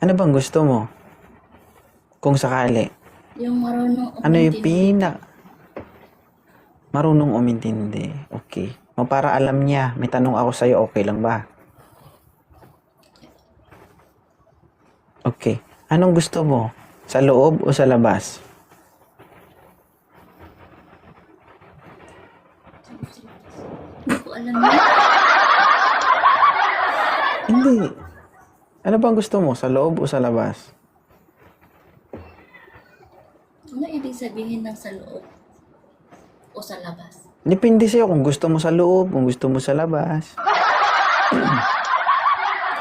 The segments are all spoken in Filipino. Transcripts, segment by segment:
Ano bang gusto mo? Kung sakali. Yung marunong Ano yung umintindi. marunong umintindi? Okay. O para alam niya, may tanong ako sa'yo, okay lang ba? Okay. Anong gusto mo? Sa loob o sa labas? Hindi ko alam yun. Hindi. Ano bang gusto mo? Sa loob o sa labas? Ano ibig sabihin ng sa loob o sa labas? Depende sa'yo kung gusto mo sa loob, kung gusto mo sa labas.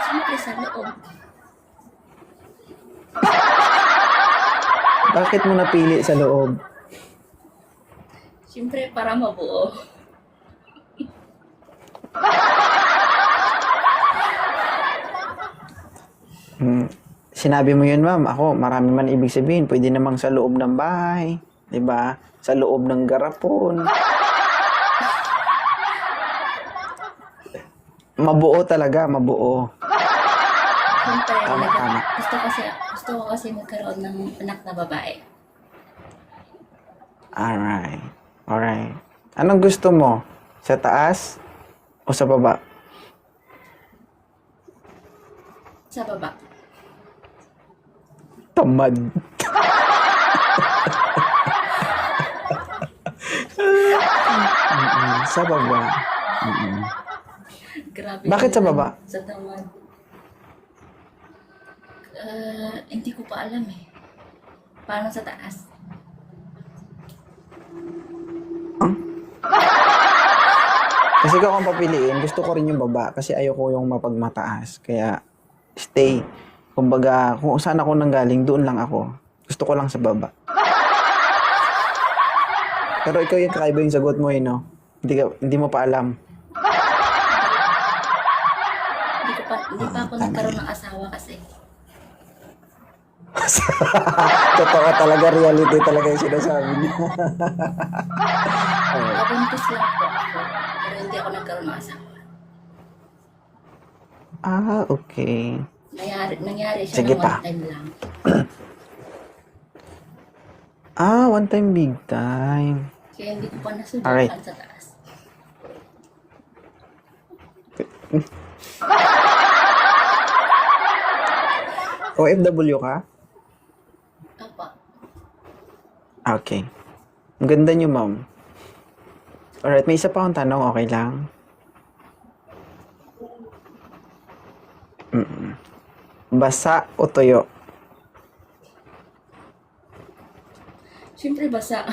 Siyempre sa loob. Bakit mo napili sa loob? Siyempre para mabuo. Sinabi mo yun, ma'am. Ako, marami man ibig sabihin. Pwede namang sa loob ng bahay. 'Di ba? Sa loob ng garapon. Mabuo talaga, mabuo. Siyempre, Tama, tama. gusto ko kasi magkaroon ng anak na babae. Alright. Alright. Anong gusto mo? Sa taas o sa baba? Sa baba. Tamad. Sa baba. Grabe. Bakit sa naman. baba? Sa tamad. Hindi ko pa alam eh. Paano sa taas? Kasi kung akong papiliin, gusto ko rin yung baba kasi ayoko yung mapagmataas. Kaya stay. Kumbaga, kung saan ako nanggaling, doon lang ako. Gusto ko lang sa baba. Pero ikaw yung kakaiba yung sagot mo, no? Hindi mo pa alam. Hindi pa ako nagkaroon ng asawa kasi. Totoo talaga, reality talaga yung sinasabi niya. Nabuntis lang po ako. Pero hindi ako nagkaroon ng asawa. Okay. Nangyari siya Sige na pa. one time lang. One time, big time. Kaya hindi ko pa nasubukan Alright. sa taas. OFW ka? Apa. Okay. Ang ganda niyo, ma'am. Alright, may isa pa akong tanong, okay lang? Basa o tuyo? Siyempre basa.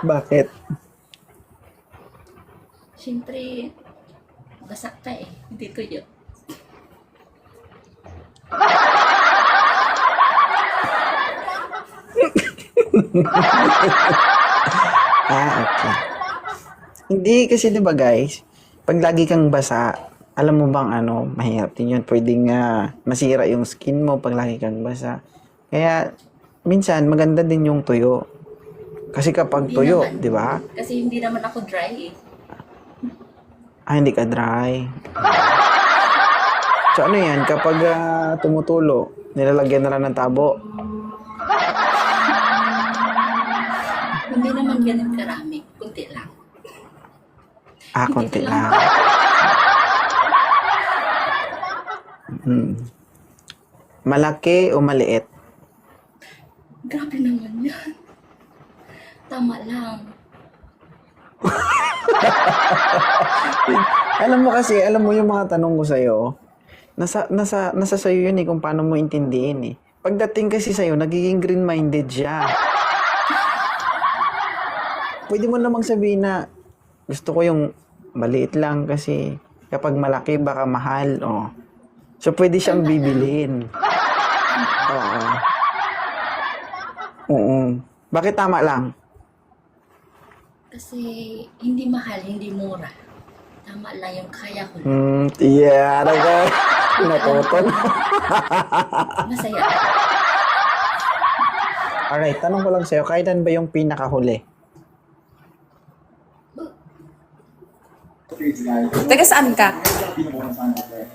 Bakit? Siyempre, basa ka eh. Hindi tuyo. Okay. Hindi kasi 'di ba guys, pag lagi kang basa, alam mo bang mahirap din 'yun. Pwedeng masira yung skin mo pag lagi kang basa. Kaya minsan maganda din yung tuyo. Kasi kapag Hindi tuyo, naman. 'di ba? Kasi hindi naman ako dry eh. Hindi ka dry. So ano 'yan, kapag tumutulo, nilalagyan na lang ng tabo. Hindi naman ganun karami. Kunti lang. Konti lang. Malaki o maliit? Grabe naman yan. Tama lang. Alam mo yung mga tanong ko sa'yo, nasa sa'yo yun kung paano mo intindihin Pagdating kasi sa'yo, nagiging green-minded siya. Pwede mo namang sabihin na, gusto ko yung maliit lang kasi kapag malaki baka mahal, So, pwede siyang bibilhin. Oo. Oo. Bakit tama lang? Kasi hindi mahal, hindi mura. Tama lang yung kaya ko. Yeah, natuton. Masaya. Alright, tanong ko lang sa'yo, kailan ba yung pinakahuli? Taga saan ka?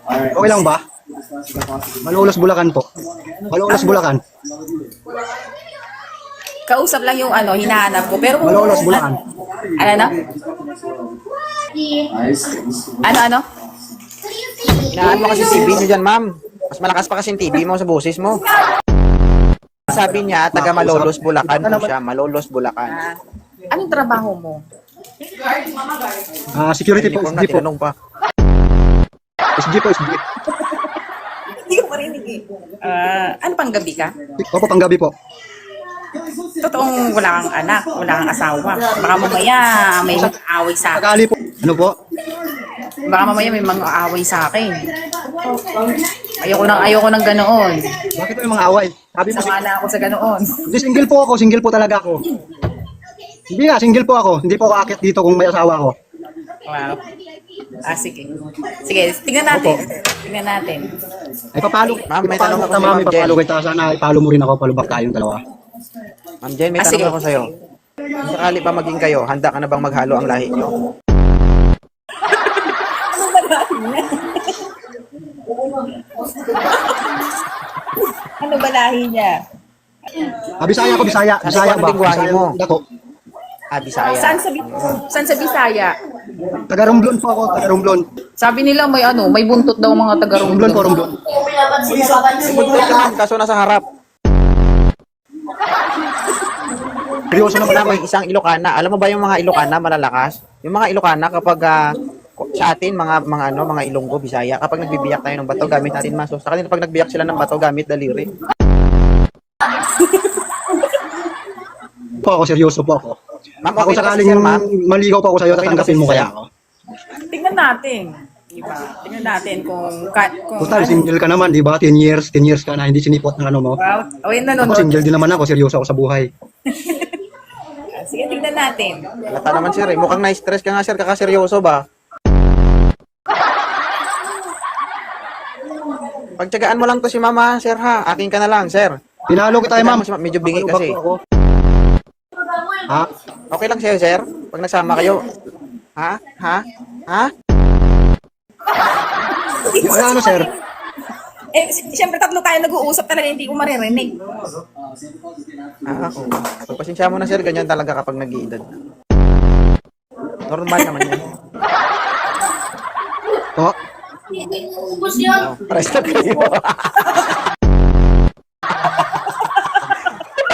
Okay lang ba? Malolos Bulacan po. Malolos Bulacan. Kausap lang yung ano, hinahanap ko. Pero kung... Malolos Bulacan. Ano? Ano? Hinaan mo kasi TV niyo dyan, ma'am. Mas malakas pa kasi yung TV mo sa boses mo. Sabi niya, taga Malolos, Bulacan po siya. Malolos, Bulacan. Anong trabaho mo? Security po, Uniform SG na, po. tinanong pa. SG po, SG. Hindi ko marinig eh. Ano pang gabi ka? Opo, panggabi po. Totoong wala kang anak, wala kang asawa. Baka mamaya may mag-aaway sa akin. Sakali po. Ano po? Baka mamaya may mag-aaway sa akin. Ayoko nang ganoon. Bakit may mga away? Sabi mo, Sama na ako sa ganoon. hindi, single po ako. Single po talaga ako. Hindi nga, single po ako. Hindi po ako akit dito kung may asawa ako. Wow. Sige. Sige, tingnan natin. Tingnan natin. Ay, papalo. Ma'am, may tanong ako Tama, sa'yo, may Ma'am Jen. papalo kita. Sana ipalo mo rin ako. Palubak tayong dalawa. Ma'am Jen, may Sige. tanong ako sa'yo. Kung sakali pa maging kayo, handa ka na bang maghalo ang lahi niyo? Ano ba lahi niya? Bisaya ko, Bisaya. Ano Bisaya ba ba? ang lingwahe Bisaya mo? Dako. Bisaya. Saan sa Bisaya? Taga Romblon po ako. Taga Romblon. Sabi nila may buntot daw mga taga Romblon po, Romblon. Romblon. Buntot ka, ma'am, kaso nasa harap. Seryoso naman Wala ako. may isang Ilocana. Alam mo ba yung mga Ilocana malalakas? Yung mga Ilocana kapag sa atin mga Ilonggo, Bisaya, kapag nagbibiyak tayo ng bato gamit natin maso. Sa kanila pag nagbiyak sila ng bato gamit daliri. Po ako, seryoso po ako. Ma'am, Ako okay na kasi, sakaling sir, ma'am. maligaw pa ako sa'yo, Okay na tatanggapin kasi, mo sir. kaya ako. Tingnan natin. Diba? Tingnan natin kung Total, single ka naman, di ba? 10 years ka na, hindi sinipot ng ano mo. Wow. Yun Ako nanonood. single din naman ako, seryoso ako sa buhay. Sige, tingnan natin. Lata naman sir, eh. Mukhang na-stress ka nga sir, kakaseryoso ba? Pagtsagaan mo lang to si mama, sir ha. Akin ka na lang, sir. Pinalo kita, Pagtsagaan ma'am. mo si medyo bingi Palubak kasi. po ako. Ha? Okay lang sa'yo, sir? Pag nagsama kayo. Ha? Ha? Ha? Ano, sir? Siyempre tatlo tayo nag-uusap talaga, hindi ko maririnig. Ako. Pagpasensya mo na sir, ganyan talaga kapag nag-iedad na. Normal naman yun. Po? Pares na kayo.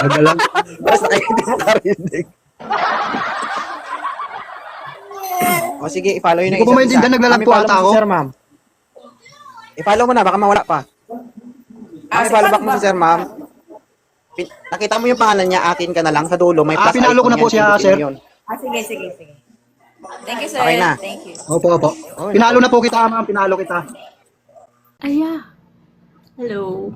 Nagalang. Pares na kayo, hindi mo karinig. O sige, i-follow yun Hindi ko pa maintindihan, naglalag po ata ako. Sir, ma'am. I-follow mo na, baka mawala pa. Ma'am, i-follow back mo si sir, ma'am. Nakita mo yung pangalan niya, akin ka na lang sa dulo. May plus pinalo ko icon na po yan, siya, pindutin sir. mo yun. Sige. Thank you, sir. Okay na. Thank you. Opo. Pinalo na po kita, ma'am. Pinalo kita. Aya. Hello.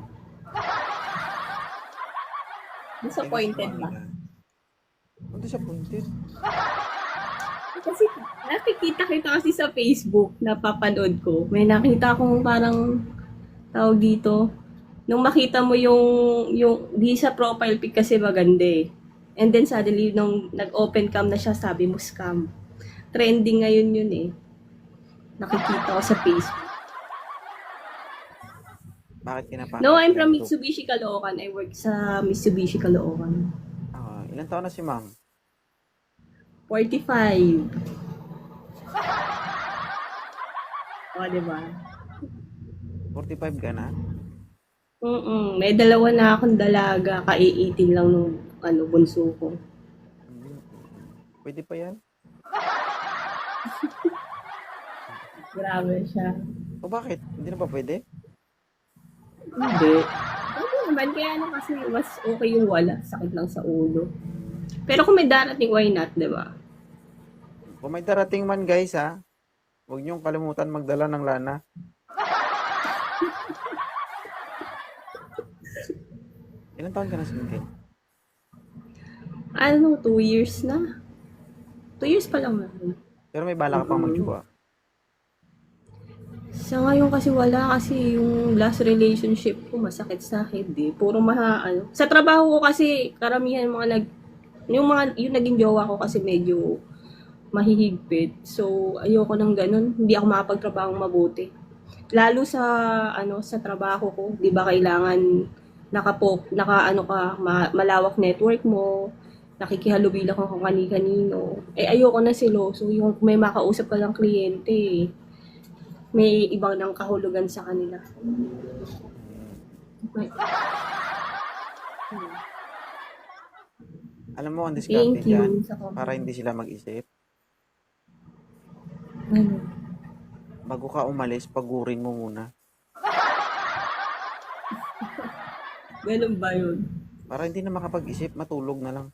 Disappointed ba? Ano disappointed? Kasi nakikita kita kasi sa Facebook, napapanood ko. May nakita akong parang tawag dito. Nung makita mo yung di sa profile pic kasi maganda eh. And then suddenly nung nag-open cam na siya, sabi mo scam. Trending ngayon yun eh. Nakikita ko sa Facebook. Bakit kinapa? No, I'm from Mitsubishi Caloocan. I work sa Mitsubishi Caloocan. Ilan taon na si ma'am? 45. O, diba? 45 ka na? May dalawa na akong dalaga. Ka-18 lang nung bunso ko. Pwede pa yan? Grabe siya. O bakit? Hindi na ba pwede? Hindi. Pwede naman. Kaya kasi mas okay yung wala. Sakit lang sa ulo. Pero kung may darating, why not, diba? Kung may darating man guys ha, huwag niyong kalimutan magdala ng lana. Ilan taon ka na single? 2 years na. 2 years pa lang naman. Pero may bala ka pang magjowa. Sa ngayon kasi wala kasi yung last relationship ko masakit sa akin puro sa trabaho ko kasi karamihan yung naging jowa ko kasi medyo mahihigpit. So, ayoko ng ganun. Hindi ako makapagtrabaho mabuti. Lalo sa sa trabaho ko, 'di ba kailangan malawak network mo, nakikihalubila ka kung kani-kanino. Eh ayoko na siloso, yung may makausap ka ng kliyente, may ibang nang kahulugan sa kanila. Alam mo, ang diskarte Thank you dyan, sa comment. para hindi sila mag-isip. Ano? Bago ka umalis, pagurin mo muna. Ganun ba yun? Para hindi na makapag-isip, matulog na lang.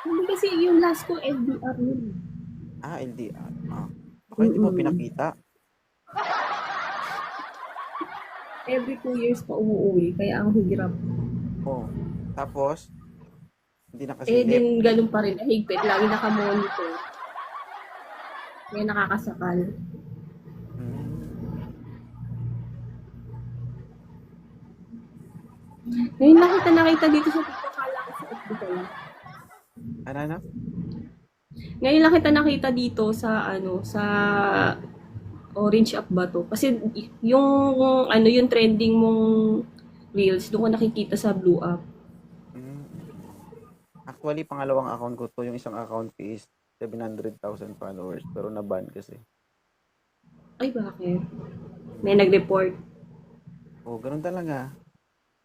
Hindi kasi yung last ko LDR yun. Ah, LDR. Ah. Baka hindi mo pinakita. Every 2 years pa umuwi, kaya ang hirap. Oh. Tapos, hindi Eh nakasilip. din ganun pa rin, higpit, lagi nakamonitor. Kaya nakakasakal. Hmm. Ngayon nakita dito sa TikTok, kala ko sa FB ko lang. Ano? Ngayon lang kita nakita dito sa sa Orange App ba to? Kasi yung yung trending mong reels, doon ko nakikita sa Blue App. Hmm. Actually, pangalawang account ko to. Yung isang account ko is 700,000 followers. Pero na-ban kasi. Ay, bakit? May nag-report. Oh, ganun talaga.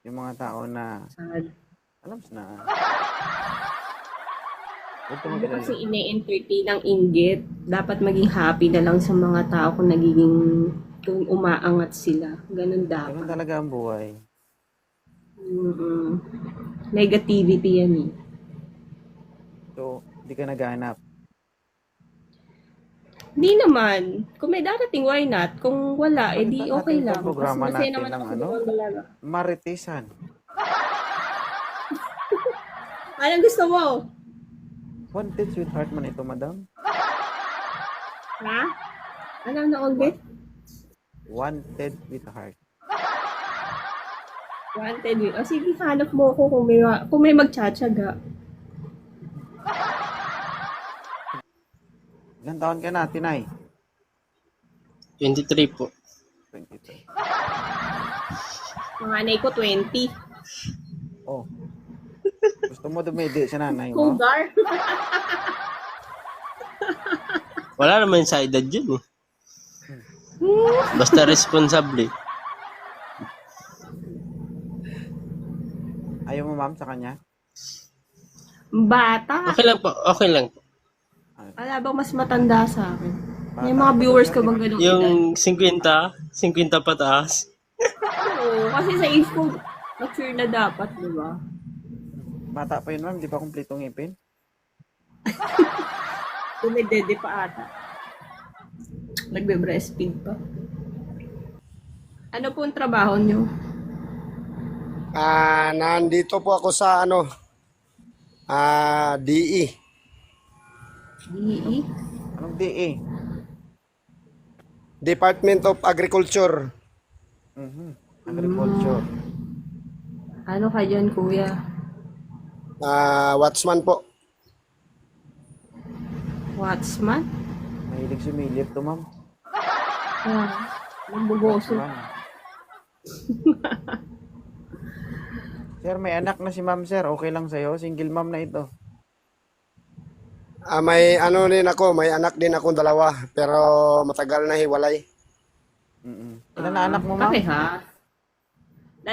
Yung mga tao na, Sad. alam na. Huwag ka Hindi mag-alala. kasi ine-entertain ang inggit. Dapat maging happy na lang sa mga tao kung kung umaangat sila. Ganun Ganun dapat. talaga ang buhay. Negativity yan eh. So, hindi ka naghahanap. Hindi naman. Kung may darating, why not? Kung wala, Bakit di ba okay natin lang. itong programa Mas masaya natin naman ng ako ano? sa dalaga. Maritesan. Anong gusto mo? Wanted sweetheart man ito, madam. Ha? Anong naunggit? Wanted with heart. Wanted with. O sige, hanap mo ako kung may magtsatsaga. Ilan taon ka na, Tinay? 23 po. 23. Panganay ko, 20. Oh. Gusto mo dumedi sa nanay mo? Cougar. Wala naman sa edad yun eh. Basta responsable. Ayaw mo, ma'am, sa kanya? Bata. Okay lang po, okay lang po. Wala bang mas matanda sa akin? Bata May mga pa viewers ba ka yan? bang ganun edad? Yung 50 pataas. Oo, kasi sa age ko, mature na dapat, di ba? Bata pa yun, ma'am. Di pa kumpletong ngipin? Dumedede pa ata. Nagbe-breastfeed pa. Ano po ang trabaho nyo? Nandito po ako sa DE. DE? Anong DA? Department of Agriculture. Agriculture. Ano ka dyan, kuya? Watchman po. Watchman? Mahilig sumilip to, ma'am. Nagbugoso. Ma'am. Sir, may anak na si ma'am, sir. Okay lang sa'yo? Single ma'am na ito. May din ako, may anak din ako 2, pero matagal na hiwalay. Ilan na anak mo, ma'am? Pareha. 2.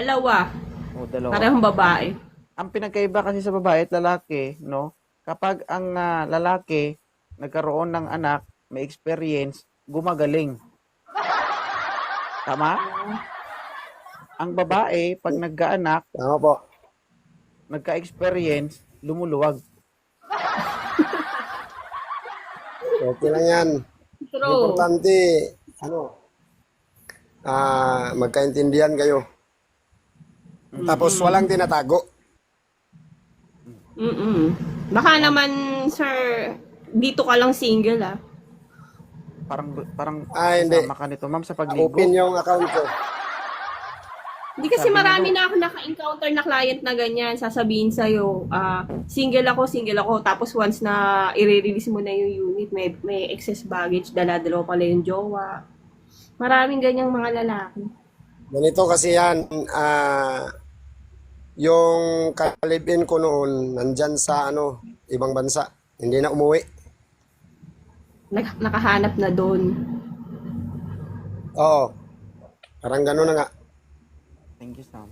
O, 2. Parehong babae. Ang pinagkaiba kasi sa babae at lalaki, no? Kapag ang lalaki nagkaroon ng anak, may experience, gumagaling. Tama? Ang babae, pag nagkaanak, Tama po. nagka-experience, lumuluwag. Okay lang yan. True. Importante, magkaintindihan kayo. Tapos walang tinatago. Baka naman, sir, dito ka lang single, ah. Parang Hindi. kasama ka nito, ma'am, sa pagligo. Open yung account ko. Hindi kasi Sabi marami nila- na ako naka-encounter na client na ganyan. Sasabihin sa'yo, single ako. Tapos once na i-release mo na yung unit, may excess baggage, dala-dala pala yung jowa. Maraming ganyang mga lalaki. Ganito kasi yan, yung kalibin ko noon, nandyan sa ibang bansa. Hindi na umuwi. Nakahanap na doon. Oo. Parang gano'n na nga. Thank you, Sam.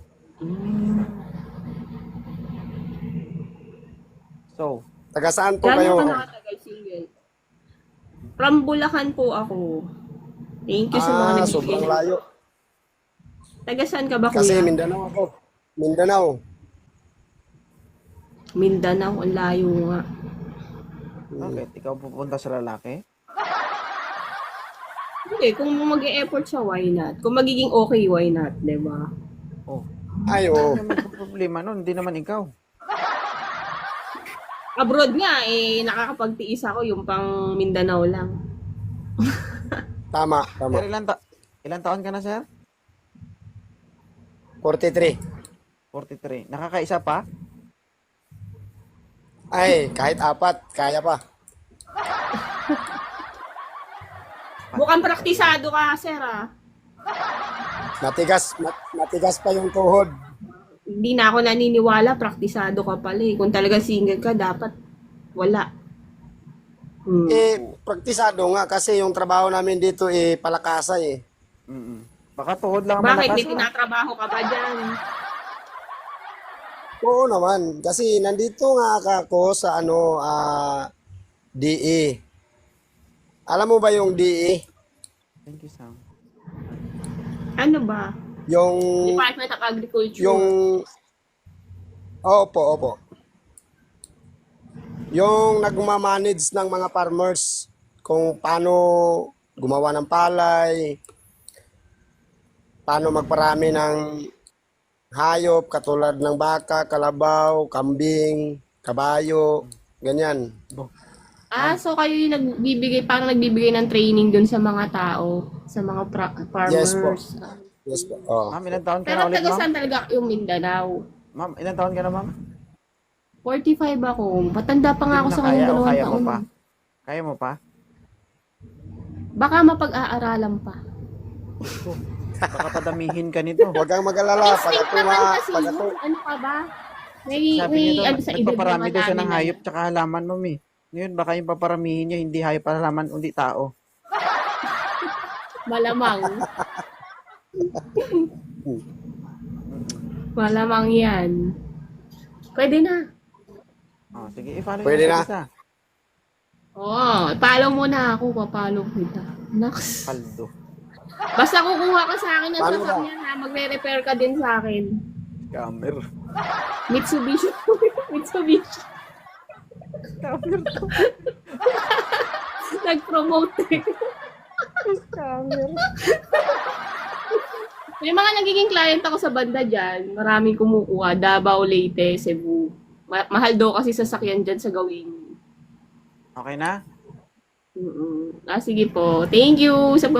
So, Taga saan po Gano'n kayo? ka nakatagal single? From Bulacan po ako. Thank you sa mga Sobrang nagbibigay. layo. Taga saan ka ba, Kasi kuya? Mindanao ako. Mindanao. Mindanao, ang layo nga. bakit? Ikaw pupunta sa lalaki? Hindi, kung mag-e-effort siya, why not? Kung magiging okay, why not? Diba? Oh. Ay, oo. Ano may problema nun? Hindi naman ikaw. Abroad nga, nakakapagtiis ako yung pang Mindanao lang. Tama, Sir, tama. ilan taon ka na, sir? 43. 43. Nakakaisa pa? Ay, kahit 4, kaya pa. Mukhang praktisado ka, sir, Matigas pa yung tuhod. Hindi na ako naniniwala, praktisado ka pala eh. Kung talaga single ka, dapat wala. Praktisado nga kasi yung trabaho namin dito palakasay eh. Mm. Baka tuhod lang ang Bakit? malakas. May tinatrabaho ka ba dyan? Oo naman, kasi nandito nga ako sa DE. Alam mo ba yung DE? Thank you, Sam. Ano ba? Yung Department of Agriculture. Opo. Yung nagmamanage ng mga farmers kung paano gumawa ng palay, paano magparami ng hayop katulad ng baka, kalabaw, kambing, kabayo, ganyan. So kayo yung parang nagbibigay ng training dun sa mga tao, sa mga farmers. Yes po. Yes po. Oh. Ma'am, ilan taon ka Pero na ulit, taga ma'am? saan talaga yung Mindanao? Ma'am, ilan taon ka na, ma'am? 45 ako. Matanda pa nga ako sa kanyang dalawang kaya mo taon. pa? Kaya mo pa? Baka mapag-aaralan pa. Baka padamihin ka nito. Huwag kang mag-alala. Pag Instinct ako naman kasi pag yun. ako, Ano ka ba? May Sabi niya ano daw, sa edad nagpaparami naman daw siya ng namin hayop tsaka halaman, ma'am eh. Ngayon, baka yung paparamihin niya, hindi hayop pa halaman, kundi tao. Malamang. Malamang yan. Pwede na. Oh, sige, i-follow Pwede niyo na. isa. Follow mo na ako. Papalo kita. Naks. Paldo. Basta kukuha ka sa akin ng Paano sasakyan ha. Magre-repair ka din sa akin. Scammer. Mitsubishi. Mitsubishi. Scammer to. Nag-promote eh. Scammer. May mga nagiging client ako sa banda dyan. Maraming kumukuha. Davao, Leyte, Cebu. Mahal daw kasi sasakyan dyan sa gawin. Okay na? Sige po. Thank you sa